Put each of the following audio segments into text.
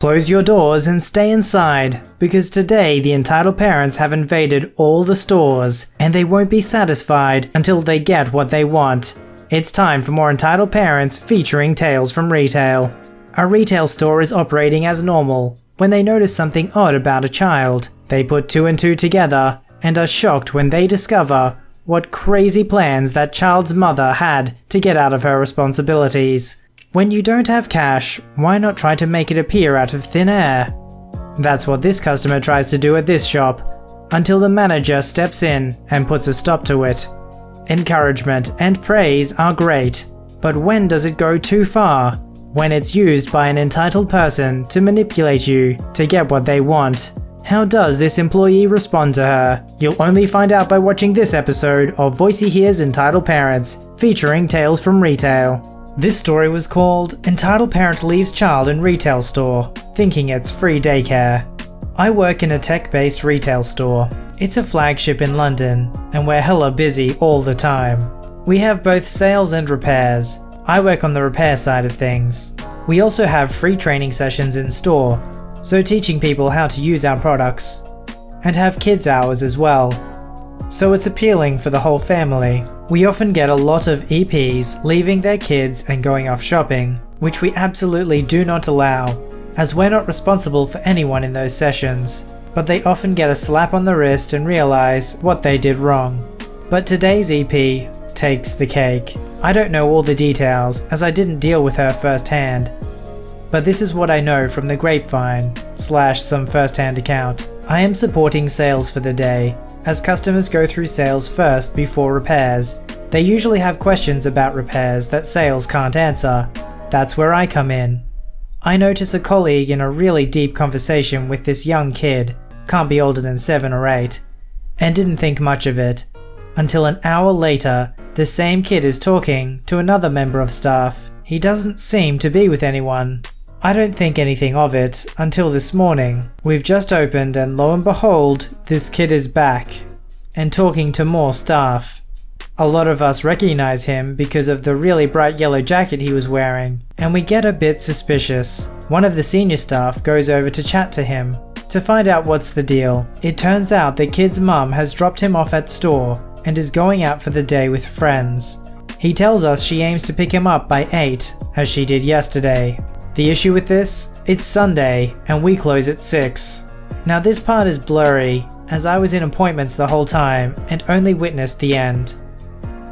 Close your doors and stay inside, because today the entitled parents have invaded all the stores, and they won't be satisfied until they get what they want. It's time for more Entitled Parents featuring Tales from Retail. A retail store is operating as normal when they notice something odd about a child. They put two and two together and are shocked when they discover what crazy plans that child's mother had to get out of her responsibilities. When you don't have cash, why not try to make it appear out of thin air? That's what this customer tries to do at this shop, until the manager steps in and puts a stop to it. Encouragement and praise are great, but when does it go too far? When it's used by an entitled person to manipulate you to get what they want. How does this employee respond to her? You'll only find out by watching this episode of VoiceyHere's Entitled Parents, featuring Tales from Retail. This story was called Entitled Parent Leaves Child in Retail Store, Thinking It's Free Daycare. I work in a tech-based retail store. It's a flagship in London, and we're hella busy all the time. We have both sales and repairs. I work on the repair side of things. We also have free training sessions in store, so teaching people how to use our products, and have kids hours as well. So it's appealing for the whole family. We often get a lot of EPs leaving their kids and going off shopping, which we absolutely do not allow, as we're not responsible for anyone in those sessions, but they often get a slap on the wrist and realize what they did wrong. But today's EP takes the cake. I don't know all the details, as I didn't deal with her firsthand, but this is what I know from the grapevine / some first-hand account. I am supporting sales for the day, as customers go through sales first before repairs. They usually have questions about repairs that sales can't answer. That's where I come in. I notice a colleague in a really deep conversation with this young kid, can't be older than 7 or 8, and didn't think much of it, until an hour later the same kid is talking to another member of staff. He doesn't seem to be with anyone. I don't think anything of it until this morning. We've just opened and lo and behold, this kid is back and talking to more staff. A lot of us recognize him because of the really bright yellow jacket he was wearing, and we get a bit suspicious. One of the senior staff goes over to chat to him to find out what's the deal. It turns out the kid's mum has dropped him off at store and is going out for the day with friends. He tells us she aims to pick him up by 8, as she did yesterday. The issue with this? It's Sunday, and we close at 6. Now this part is blurry, as I was in appointments the whole time and only witnessed the end.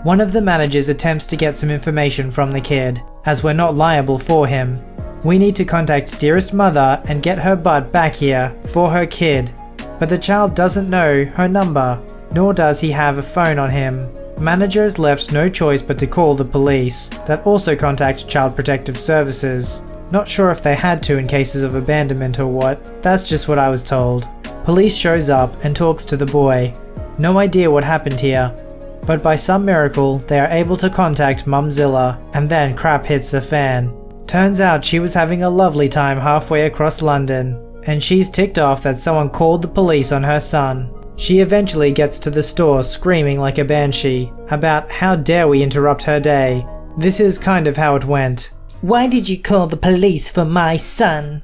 One of the managers attempts to get some information from the kid, as we're not liable for him. We need to contact dearest mother and get her butt back here for her kid, but the child doesn't know her number, nor does he have a phone on him. Manager is left no choice but to call the police, that also contact Child Protective Services. Not sure if they had to in cases of abandonment or what, that's just what I was told. Police shows up and talks to the boy. No idea what happened here, but by some miracle they are able to contact Mumzilla, and then crap hits the fan. Turns out she was having a lovely time halfway across London, and she's ticked off that someone called the police on her son. She eventually gets to the store screaming like a banshee about how dare we interrupt her day. This is kind of how it went. Why did you call the police for my son?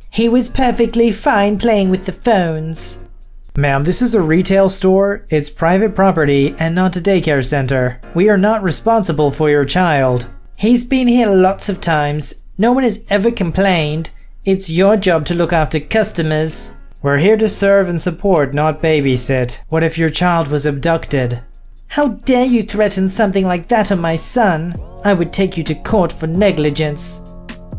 He was perfectly fine playing with the phones. Ma'am, this is a retail store. It's private property and not a daycare center. We are not responsible for your child. He's been here lots of times. No one has ever complained. It's your job to look after customers. We're here to serve and support, not babysit. What if your child was abducted? How dare you threaten something like that on my son? I would take you to court for negligence.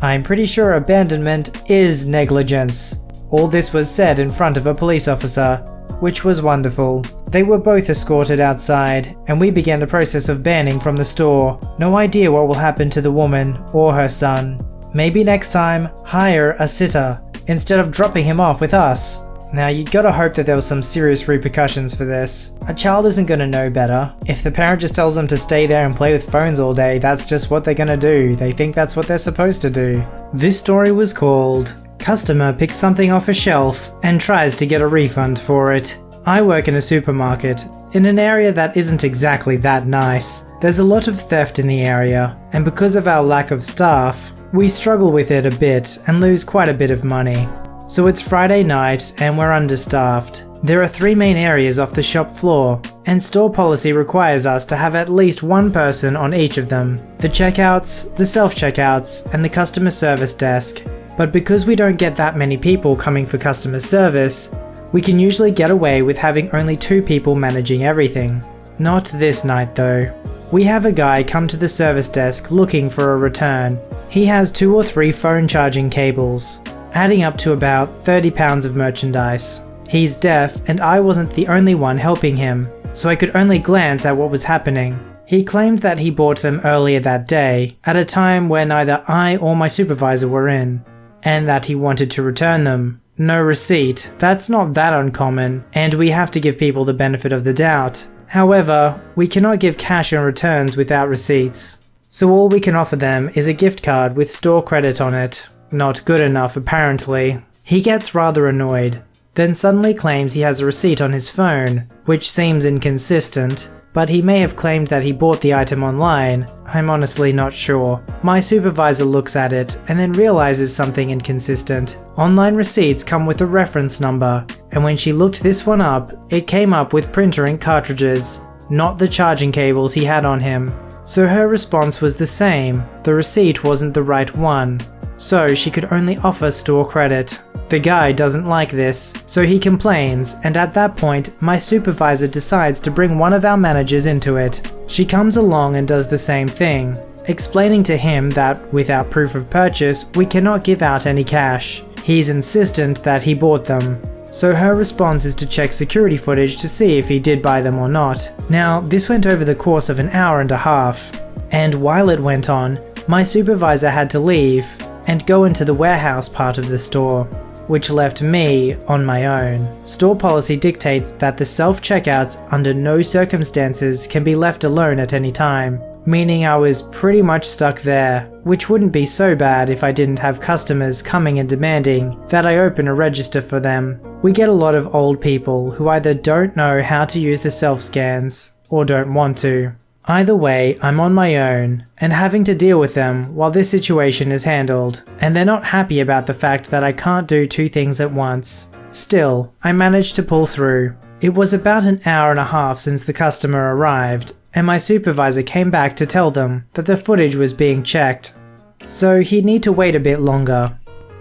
I'm pretty sure abandonment is negligence. All this was said in front of a police officer, which was wonderful. They were both escorted outside, and we began the process of banning from the store. No idea what will happen to the woman or her son. Maybe next time, hire a sitter, instead of dropping him off with us. Now you gotta hope that there was some serious repercussions for this. A child isn't gonna know better. If the parent just tells them to stay there and play with phones all day, that's just what they're gonna do. They think that's what they're supposed to do. This story was called Customer Picks Something Off a Shelf and Tries to Get a Refund for It. I work in a supermarket, in an area that isn't exactly that nice. There's a lot of theft in the area, and because of our lack of staff, We struggle with it a bit and lose quite a bit of money. So it's Friday night and we're understaffed. There are 3 main areas off the shop floor, and store policy requires us to have at least one person on each of them: the checkouts, the self-checkouts, and the customer service desk. But because we don't get that many people coming for customer service, we can usually get away with having only 2 people managing everything. Not this night though. We have a guy come to the service desk looking for a return. He has 2 or 3 phone charging cables, adding up to about 30 pounds of merchandise. He's deaf and I wasn't the only one helping him, so I could only glance at what was happening. He claimed that he bought them earlier that day, at a time where neither I or my supervisor were in, and that he wanted to return them. No receipt. That's not that uncommon, and we have to give people the benefit of the doubt. However, we cannot give cash on returns without receipts. So all we can offer them is a gift card with store credit on it. Not good enough apparently. He gets rather annoyed, then suddenly claims he has a receipt on his phone, which seems inconsistent, but he may have claimed that he bought the item online. I'm honestly not sure. My supervisor looks at it and then realizes something inconsistent. Online receipts come with a reference number, and when she looked this one up, it came up with printer ink cartridges, not the charging cables he had on him. So her response was the same. The receipt wasn't the right one, so she could only offer store credit. The guy doesn't like this, so he complains, and at that point, my supervisor decides to bring one of our managers into it. She comes along and does the same thing, explaining to him that without proof of purchase, we cannot give out any cash. He's insistent that he bought them. So her response is to check security footage to see if he did buy them or not. Now, this went over the course of an hour and a half, and while it went on, my supervisor had to leave and go into the warehouse part of the store, which left me on my own. Store policy dictates that the self-checkouts under no circumstances can be left alone at any time, meaning I was pretty much stuck there, which wouldn't be so bad if I didn't have customers coming and demanding that I open a register for them. We get a lot of old people who either don't know how to use the self-scans or don't want to. Either way, I'm on my own, and having to deal with them while this situation is handled, and they're not happy about the fact that I can't do 2 things at once. Still, I managed to pull through. It was about an hour and a half since the customer arrived, and my supervisor came back to tell them that the footage was being checked, so he'd need to wait a bit longer.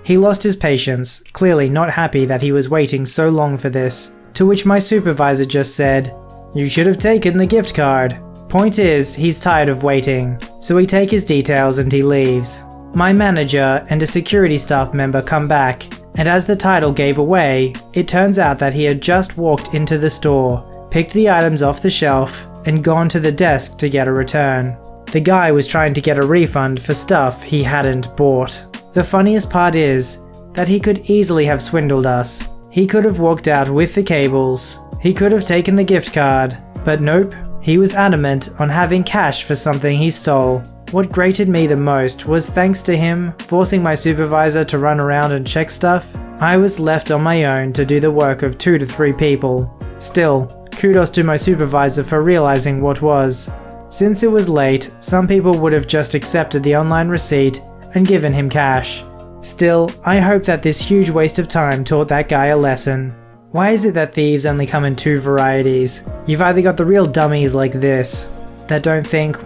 He lost his patience, clearly not happy that he was waiting so long for this, to which my supervisor just said, "You should have taken the gift card." Point is, he's tired of waiting, so we take his details and he leaves. My manager and a security staff member come back, and as the title gave away, it turns out that he had just walked into the store, picked the items off the shelf, and gone to the desk to get a return. The guy was trying to get a refund for stuff he hadn't bought. The funniest part is that he could easily have swindled us. He could have walked out with the cables, he could have taken the gift card, but nope. He was adamant on having cash for something he stole. What grated me the most was thanks to him forcing my supervisor to run around and check stuff, I was left on my own to do the work of 2 to 3 people. Still, kudos to my supervisor for realizing what was. Since it was late, some people would have just accepted the online receipt and given him cash. Still, I hope that this huge waste of time taught that guy a lesson. Why is it that thieves only come in 2 varieties? You've either got the real dummies like this, that don't think,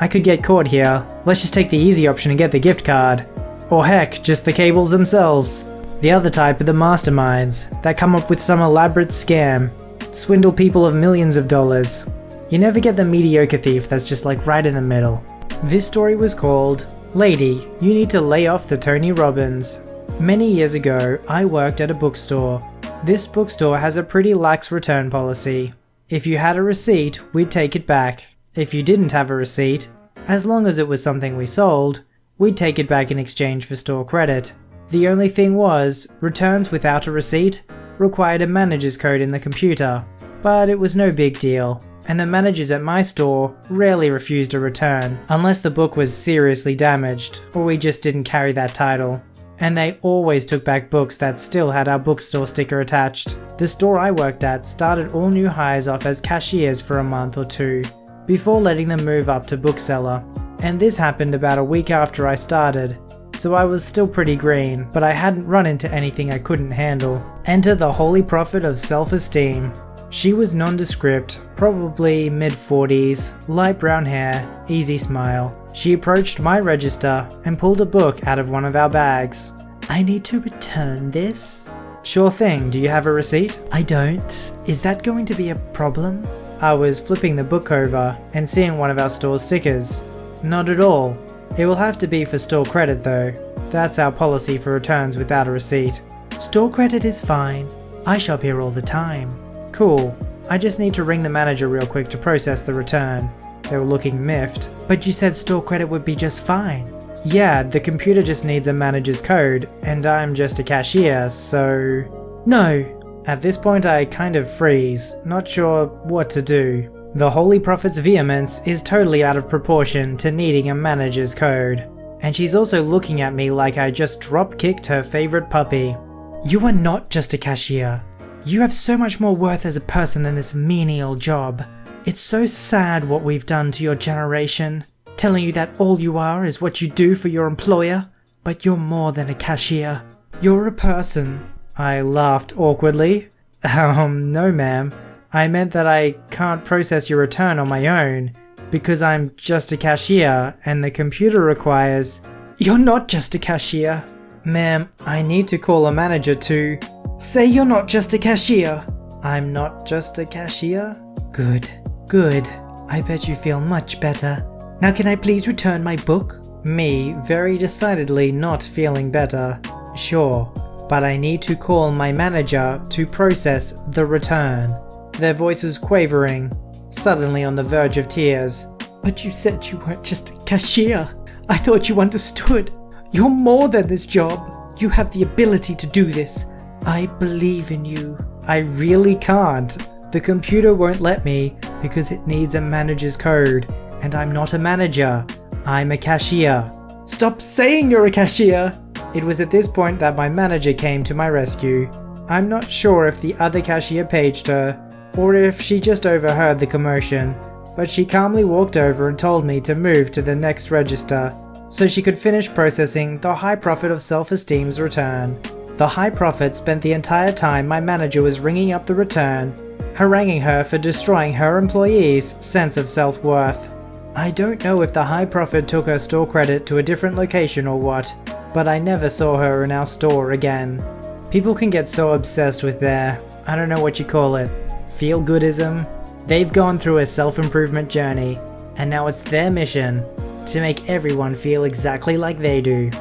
I could get caught here, let's just take the easy option and get the gift card. Or heck, just the cables themselves. The other type are the masterminds, that come up with some elaborate scam, swindle people of millions of dollars. You never get the mediocre thief that's just like right in the middle. This story was called, "Lady, You Need to Lay Off the Tony Robbins." Many years ago, I worked at a bookstore. This bookstore has a pretty lax return policy. If you had a receipt, we'd take it back. If you didn't have a receipt, as long as it was something we sold, we'd take it back in exchange for store credit. The only thing was, returns without a receipt required a manager's code in the computer, but it was no big deal, and the managers at my store rarely refused a return, unless the book was seriously damaged, or we just didn't carry that title. And they always took back books that still had our bookstore sticker attached. The store I worked at started all new hires off as cashiers for a month or 2, before letting them move up to bookseller. And this happened about a week after I started. so I was still pretty green, but I hadn't run into anything I couldn't handle. Enter the holy prophet of self-esteem. She was nondescript, probably mid-40s, light brown hair, easy smile. She approached my register and pulled a book out of one of our bags. I need to return this. Sure thing, do you have a receipt? I don't. Is that going to be a problem? I was flipping the book over and seeing one of our store stickers. Not at all. It will have to be for store credit though. That's our policy for returns without a receipt. Store credit is fine. I shop here all the time. Cool. I just need to ring the manager real quick to process the return. They were looking miffed. But you said store credit would be just fine. Yeah, the computer just needs a manager's code, and I'm just a cashier, so... No. At this point I kind of freeze, not sure what to do. The Holy Prophet's vehemence is totally out of proportion to needing a manager's code. And she's also looking at me like I just drop-kicked her favorite puppy. You are not just a cashier. You have so much more worth as a person than this menial job. It's so sad what we've done to your generation, telling you that all you are is what you do for your employer, but you're more than a cashier. You're a person. I laughed awkwardly. No ma'am. I meant that I can't process your return on my own, because I'm just a cashier and the computer requires... You're not just a cashier. Ma'am, I need to call a manager to... Say you're not just a cashier. I'm not just a cashier? Good. Good. I bet you feel much better. Now can I please return my book? Me, very decidedly not feeling better. Sure, but I need to call my manager to process the return. Their voice was quavering, suddenly on the verge of tears. But you said you weren't just a cashier. I thought you understood. You're more than this job. You have the ability to do this. I believe in you. I really can't. The computer won't let me because it needs a manager's code, and I'm not a manager. I'm a cashier. Stop saying you're a cashier! It was at this point that my manager came to my rescue. I'm not sure if the other cashier paged her, or if she just overheard the commotion, but she calmly walked over and told me to move to the next register, so she could finish processing the High Prophet of Self-Esteem's return. The High Prophet spent the entire time my manager was ringing up the return, haranguing her for destroying her employees' sense of self-worth. I don't know if the High Prophet took her store credit to a different location or what, but I never saw her in our store again. People can get so obsessed with their, I don't know what you call it, feel-goodism. They've gone through a self-improvement journey, and now it's their mission to make everyone feel exactly like they do.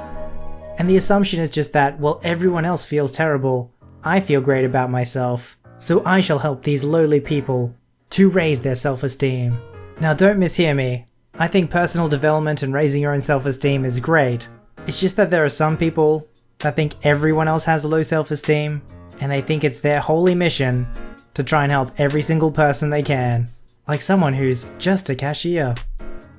And the assumption is just that, well, everyone else feels terrible. I feel great about myself, so I shall help these lowly people to raise their self-esteem. Now don't mishear me. I think personal development and raising your own self-esteem is great. It's just that there are some people that think everyone else has low self-esteem, and they think it's their holy mission to try and help every single person they can. Like someone who's just a cashier.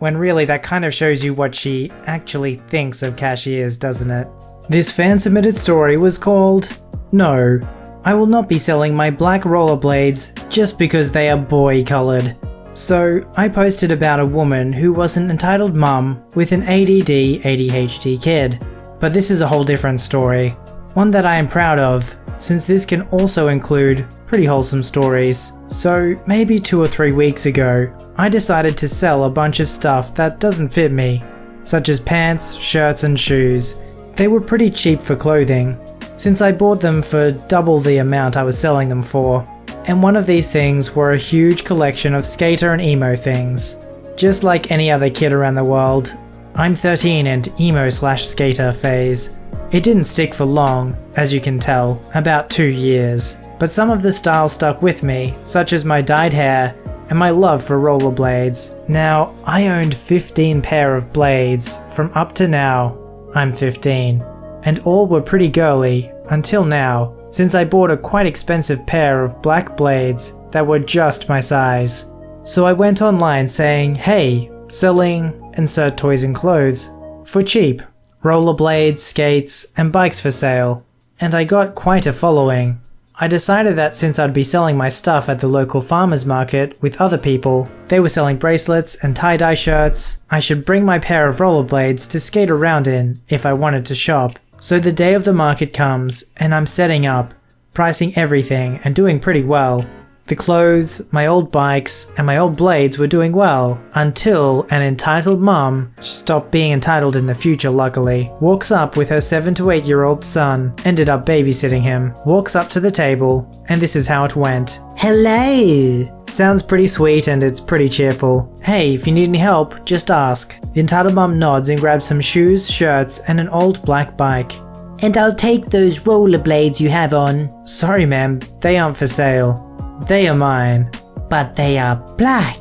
When really that kind of shows you what she actually thinks of cashiers, doesn't it? This fan-submitted story was called, No, I will not be selling my black rollerblades just because they are boy-coloured. So I posted about a woman who was an entitled mum with an ADD/ADHD kid. But this is a whole different story. One that I am proud of, since this can also include pretty wholesome stories. So maybe 2 or 3 weeks ago, I decided to sell a bunch of stuff that doesn't fit me, such as pants, shirts and shoes. They were pretty cheap for clothing, since I bought them for double the amount I was selling them for. And one of these things were a huge collection of skater and emo things. Just like any other kid around the world, I'm 13 and emo/skater phase. It didn't stick for long, as you can tell, about 2 years. But some of the style stuck with me, such as my dyed hair and my love for rollerblades. Now, I owned 15 pair of blades from up to now. I'm 15. And all were pretty girly, until now, since I bought a quite expensive pair of black blades that were just my size. So I went online saying, hey, selling, insert toys and clothes, for cheap. Rollerblades, skates, and bikes for sale. And I got quite a following. I decided that since I'd be selling my stuff at the local farmers market with other people, they were selling bracelets and tie-dye shirts, I should bring my pair of rollerblades to skate around in if I wanted to shop. So the day of the market comes, and I'm setting up, pricing everything and doing pretty well. The clothes, my old bikes, and my old blades were doing well, until an entitled mum, she stopped being entitled in the future luckily, walks up with her 7 to 8 year old son, ended up babysitting him, walks up to the table, and this is how it went. "Hello!" Sounds pretty sweet and it's pretty cheerful. "Hey, if you need any help, just ask." The entitled mum nods and grabs some shoes, shirts, and an old black bike. "And I'll take those rollerblades you have on." "Sorry ma'am, they aren't for sale. They are mine." "But they are black.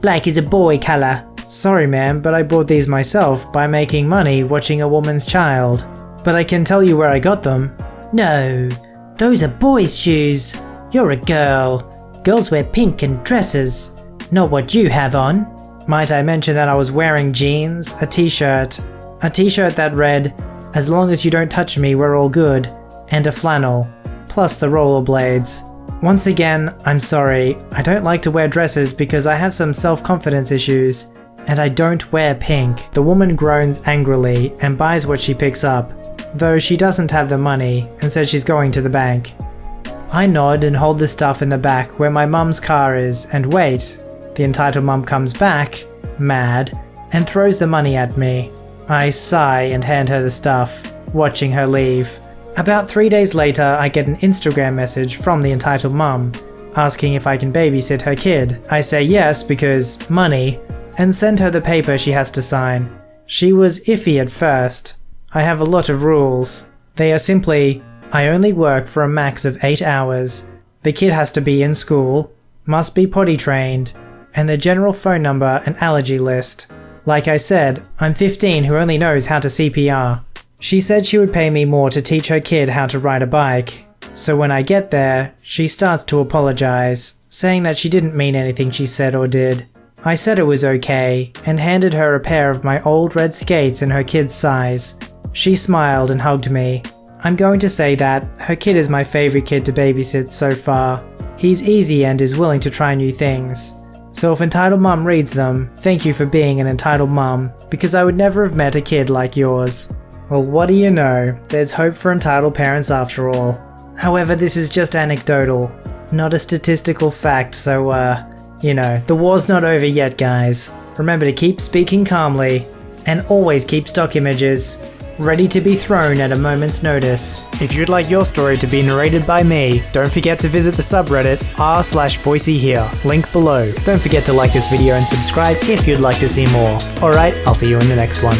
Black is a boy color." "Sorry ma'am, but I bought these myself by making money watching a woman's child. But I can tell you where I got them." "No, those are boys' shoes. You're a girl. Girls wear pink and dresses, not what you have on." Might I mention that I was wearing jeans, a t-shirt that read, "As long as you don't touch me, we're all good," and a flannel, plus the rollerblades. Once again, I'm sorry, I don't like to wear dresses because I have some self-confidence issues, and I don't wear pink. The woman groans angrily and buys what she picks up, though she doesn't have the money and says she's going to the bank. I nod and hold the stuff in the back where my mum's car is and wait. The entitled mum comes back, mad, and throws the money at me. I sigh and hand her the stuff, watching her leave. About 3 days later, I get an Instagram message from the entitled mum, asking if I can babysit her kid. I say yes because money, and send her the paper she has to sign. She was iffy at first. I have a lot of rules. They are simply, I only work for a max of 8 hours, the kid has to be in school, must be potty trained, and the general phone number and allergy list. Like I said, I'm 15 who only knows how to CPR. She said she would pay me more to teach her kid how to ride a bike. So when I get there, she starts to apologize, saying that she didn't mean anything she said or did. I said it was okay, and handed her a pair of my old red skates in her kid's size. She smiled and hugged me. I'm going to say that her kid is my favorite kid to babysit so far. He's easy and is willing to try new things. So if entitled mum reads them, thank you for being an entitled mum, because I would never have met a kid like yours. Well, what do you know, there's hope for entitled parents after all. However, this is just anecdotal, not a statistical fact, so the war's not over yet, guys. Remember to keep speaking calmly, and always keep stock images ready to be thrown at a moment's notice. If you'd like your story to be narrated by me, don't forget to visit the subreddit r/VoiceyHere, link below. Don't forget to like this video and subscribe if you'd like to see more. Alright, I'll see you in the next one.